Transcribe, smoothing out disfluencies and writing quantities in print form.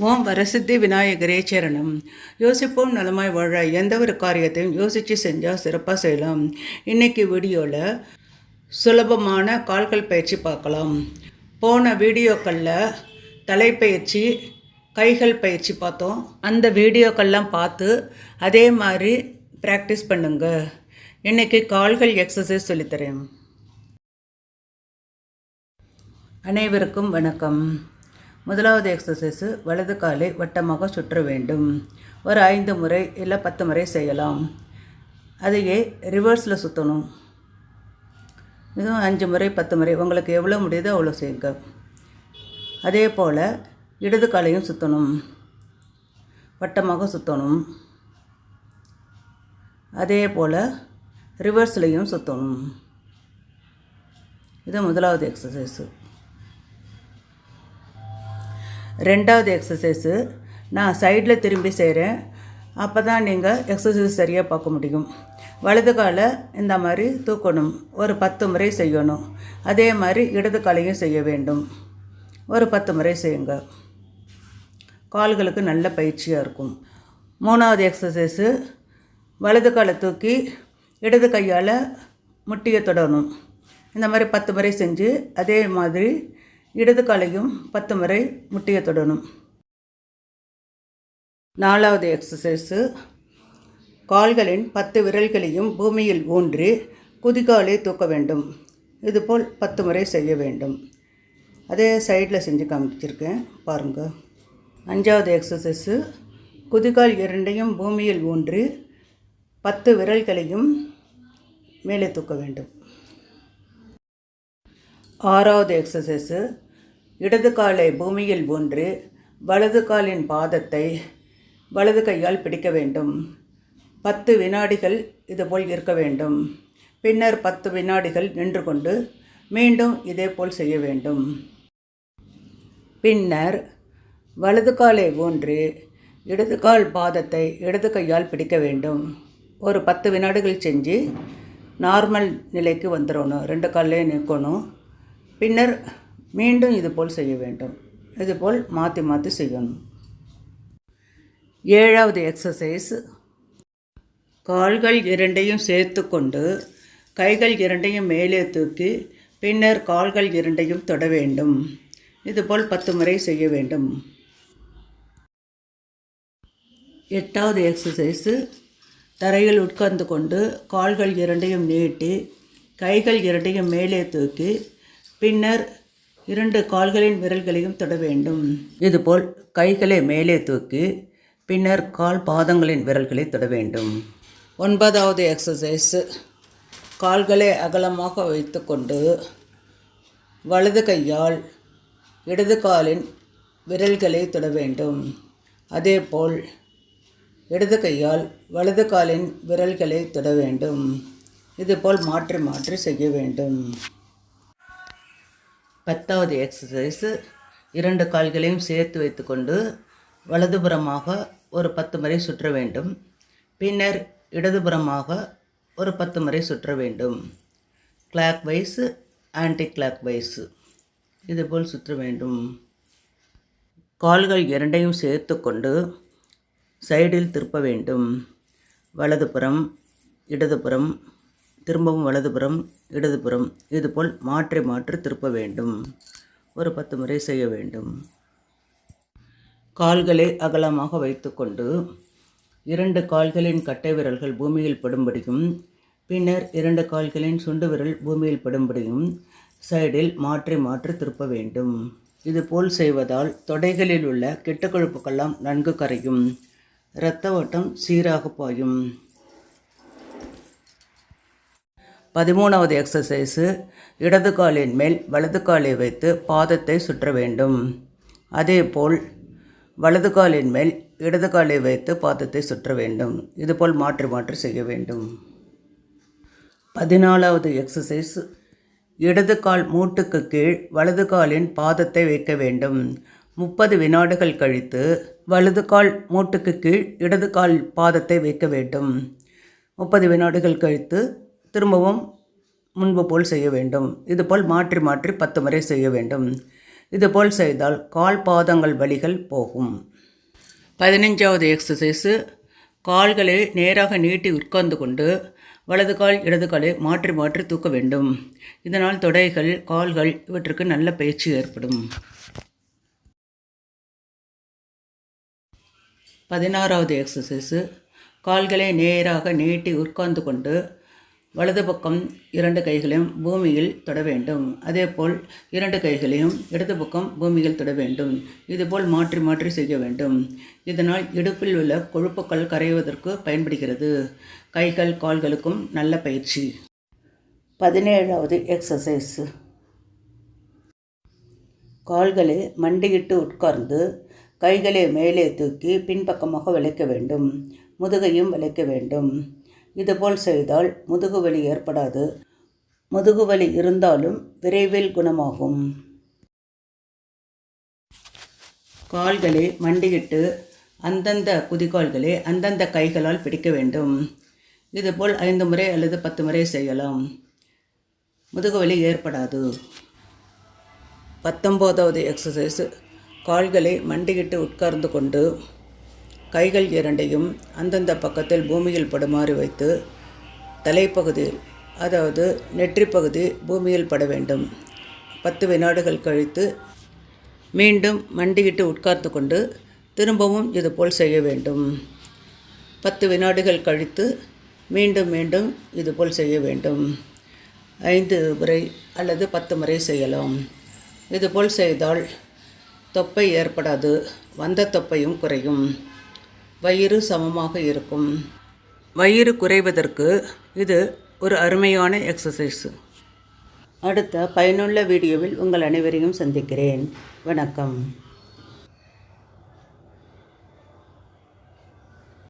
ஓம் வரசித்தி விநாயகரே சரணம். யோசிப்போம் நலமாய் வாழ எந்த ஒரு காரியத்தையும் யோசித்து செஞ்சால் சிறப்பாக செய்யலாம். இன்றைக்கி வீடியோவில் சுலபமான கால்கள் பயிற்சி பார்க்கலாம். போன வீடியோக்களில் தலைப்பயிற்சி, கைகள் பயிற்சி பார்த்தோம். அந்த வீடியோக்கள்லாம் பார்த்து அதே மாதிரி ப்ராக்டிஸ் பண்ணுங்க. இன்றைக்கி கால்கள் எக்ஸசைஸ் சொல்லித்தரேன். அனைவருக்கும் வணக்கம். முதலாவது எக்ஸசைஸு, வலது காலை வட்டமாக சுற்ற வேண்டும். ஒரு 5 முறை இல்லை 10 முறை செய்யலாம். அதையே ரிவர்ஸில் சுற்றணும். இதுவும் 5 முறை 10 முறை உங்களுக்கு எவ்வளோ முடியுதோ அவ்வளோ செய்யுங்க. அதே போல் இடது காலையும் சுற்றணும், வட்டமாக சுற்றணும். அதே போல் ரிவர்ஸ்லேயும் சுற்றணும். இது முதலாவது எக்ஸசைஸு. ரெண்டாவது எக்ஸசைஸு, நான் சைடில் திரும்பி செய்கிறேன். அப்போ தான் நீங்கள் எக்ஸசைஸ் சரியாக பார்க்க முடியும். வலது காலை இந்த மாதிரி தூக்கணும். ஒரு 10 முறை செய்யணும். அதே மாதிரி இடது காலையும் செய்ய வேண்டும். ஒரு 10 முறை செய்யுங்க. கால்களுக்கு நல்ல பயிற்சியாக இருக்கும். மூணாவது எக்ஸசைஸு, வலது காலை தூக்கி இடது கையால் முட்டியை தொடணும். இந்த மாதிரி 10 முறை செஞ்சு அதே மாதிரி இடது காலையும் 10 முறை முட்டியை தொடணும். நாலாவது எக்ஸசைஸு, கால்களின் 10 விரல்களையும் பூமியில் ஊன்றி குதிகாலை தூக்க வேண்டும். இதுபோல் 10 முறை செய்ய வேண்டும். அதே சைடில் செஞ்சு காமிச்சிருக்கேன் பாருங்கள். அஞ்சாவது எக்ஸசைஸு, குதிகால் இரண்டையும் பூமியில் ஊன்றி 10 விரல்களையும் மேலே தூக்க வேண்டும். ஆறாவது எக்ஸசைஸு, இடது காலை பூமியில் ஊன்றி வலது காலின் பாதத்தை வலது கையால் பிடிக்க வேண்டும். 10 வினாடிகள் இதுபோல் இருக்க வேண்டும். பின்னர் 10 வினாடிகள் நின்று கொண்டு மீண்டும் இதேபோல் செய்ய வேண்டும். பின்னர் வலது காலை ஊன்றி இடது கால் பாதத்தை இடது கையால் பிடிக்க வேண்டும். ஒரு 10 வினாடிகள் செஞ்சு நார்மல் நிலைக்கு வந்துடணும். 2 கால்லே நிற்கணும். பின்னர் மீண்டும் இதுபோல் செய்ய வேண்டும். இதுபோல் மாற்றி மாற்றி செய்யணும். ஏழாவது எக்ஸசைஸ், கால்கள் இரண்டையும் சேர்த்து கொண்டு கைகள் இரண்டையும் மேலே தூக்கி பின்னர் கால்கள் இரண்டையும் தொட வேண்டும். இதுபோல் 10 முறை செய்ய வேண்டும். எட்டாவது எக்ஸசைஸு, தரையில் உட்கார்ந்து கொண்டு கால்கள் இரண்டையும் நீட்டி கைகள் இரண்டையும் மேலே தூக்கி பின்னர் 2 கால்களின் விரல்களையும் தொட வேண்டும். இதுபோல் கைகளை மேலே தூக்கி பின்னர் கால் பாதங்களின் விரல்களை தொட வேண்டும். 9வது எக்ஸசைஸ், கால்களை அகலமாக வைத்துக்கொண்டு வலது கையால் இடது காலின் விரல்களை தொட வேண்டும். அதேபோல் இடது கையால் வலது காலின் விரல்களை தொட வேண்டும். இதுபோல் மாற்றி மாற்றி செய்ய வேண்டும். 10வது எக்ஸசைஸு, 2 கால்களையும் சேர்த்து வைத்துக்கொண்டு வலதுபுறமாக ஒரு 10 முறை சுற்ற வேண்டும். பின்னர் இடதுபுறமாக ஒரு 10 முறை சுற்ற வேண்டும். Clock wise, anti clock wise இதுபோல் சுற்ற வேண்டும். கால்கள் இரண்டையும் சேர்த்து கொண்டு சைடில் திருப்ப வேண்டும். வலதுபுறம், இடதுபுறம், திரும்பவும் வலதுபுறம், இடதுபுறம், இதுபோல் மாற்றி மாற்றி திருப்ப வேண்டும். ஒரு 10 முறை செய்ய வேண்டும். கால்களை அகலமாக வைத்துக்கொண்டு 2 கால்களின் கட்டை விரல்கள் பூமியில் படும்படியும் பின்னர் 2 கால்களின் சுண்டு விரல் பூமியில் படும்படியும் சைடில் மாற்றி மாற்றி திருப்ப வேண்டும். இதுபோல் செய்வதால் தொடைகளில் உள்ள கெட்ட கொழுப்புக்கெல்லாம் நன்கு கரையும். இரத்த ஓட்டம் சீராக பாயும். 13வது எக்ஸசைஸு, இடது காலின் மேல் வலது காலை வைத்து பாதத்தை சுற்ற வேண்டும். அதேபோல் வலது காலின் மேல் இடது காலை வைத்து பாதத்தை சுற்ற வேண்டும். இதுபோல் மாற்றி மாற்றி செய்ய வேண்டும். 14வது எக்ஸசைஸ், இடது கால் மூட்டுக்கு கீழ் வலது காலின் பாதத்தை வைக்க வேண்டும். 30 வினாடிகள் கழித்து வலது கால் மூட்டுக்கு கீழ் இடது கால் பாதத்தை வைக்க வேண்டும். 30 வினாடிகள் கழித்து திரும்பவும் முன்பு போல் செய்ய வேண்டும். இதுபோல் மாற்றி மாற்றி 10 முறை செய்ய வேண்டும். இதுபோல் செய்தால் கால் பாதங்கள் வலிகள் போகும். 15வது எக்ஸசைஸு, கால்களை நேராக நீட்டி உட்கார்ந்து கொண்டு வலது கால் இடது காலை மாற்றி மாற்றி தூக்க வேண்டும். இதனால் தொடைகள், கால்கள் இவற்றுக்கு நல்ல பயிற்சி ஏற்படும். 16வது எக்ஸசைஸு, கால்களை நேராக நீட்டி உட்கார்ந்து கொண்டு வலது பக்கம் 2 கைகளையும் பூமியில் தொட வேண்டும். அதேபோல் 2 கைகளையும் இடது பக்கம் பூமியில் தொட வேண்டும். இதுபோல் மாற்றி மாற்றி செய்ய வேண்டும். இதனால் இடுப்பில் உள்ள கொழுப்புக்கள் கரைவதற்கு பயன்படுகிறது. கைகள் கால்களுக்கும் நல்ல பயிற்சி. 17வது எக்ஸசைஸ், கால்களை மண்டியிட்டு உட்கார்ந்து கைகளை மேலே தூக்கி பின்பக்கமாக வளைக்க வேண்டும். முதுகையும் வளைக்க வேண்டும். இதுபோல் செய்தால் முதுகுவலி ஏற்படாது. முதுகுவலி இருந்தாலும் விரைவில் குணமாகும். கால்களை மண்டியிட்டு அந்தந்த குதிகால்களை அந்தந்த கைகளால் பிடிக்க வேண்டும். இதுபோல் 5 முறை அல்லது 10 முறை செய்யலாம். முதுகுவலி ஏற்படாது. 19வது எக்ஸசைஸ், கால்களை மண்டியிட்டு உட்கார்ந்து கொண்டு கைகள் 2ஐயும் அந்தந்த பக்கத்தில் பூமியில் படுமாறு வைத்து தலைப்பகுதியில், அதாவது நெற்றி பகுதி பூமியில் பட வேண்டும். 10 வினாடிகள் கழித்து மீண்டும் மண்டியிட்டு உட்கார்ந்து கொண்டு திரும்பவும் இதுபோல் செய்ய வேண்டும். 10 வினாடிகள் கழித்து மீண்டும் மீண்டும் இதுபோல் செய்ய வேண்டும். 5 முறை அல்லது 10 முறை செய்யலாம். இதுபோல் செய்தால் தொப்பை ஏற்படாது. வந்த தொப்பையும் குறையும். வயிறு சமமாக இருக்கும். வயிறு குறைவதற்கு இது ஒரு அருமையான எக்ஸசைஸ். அடுத்த பயனுள்ள வீடியோவில் உங்கள் அனைவரையும் சந்திக்கிறேன். வணக்கம்.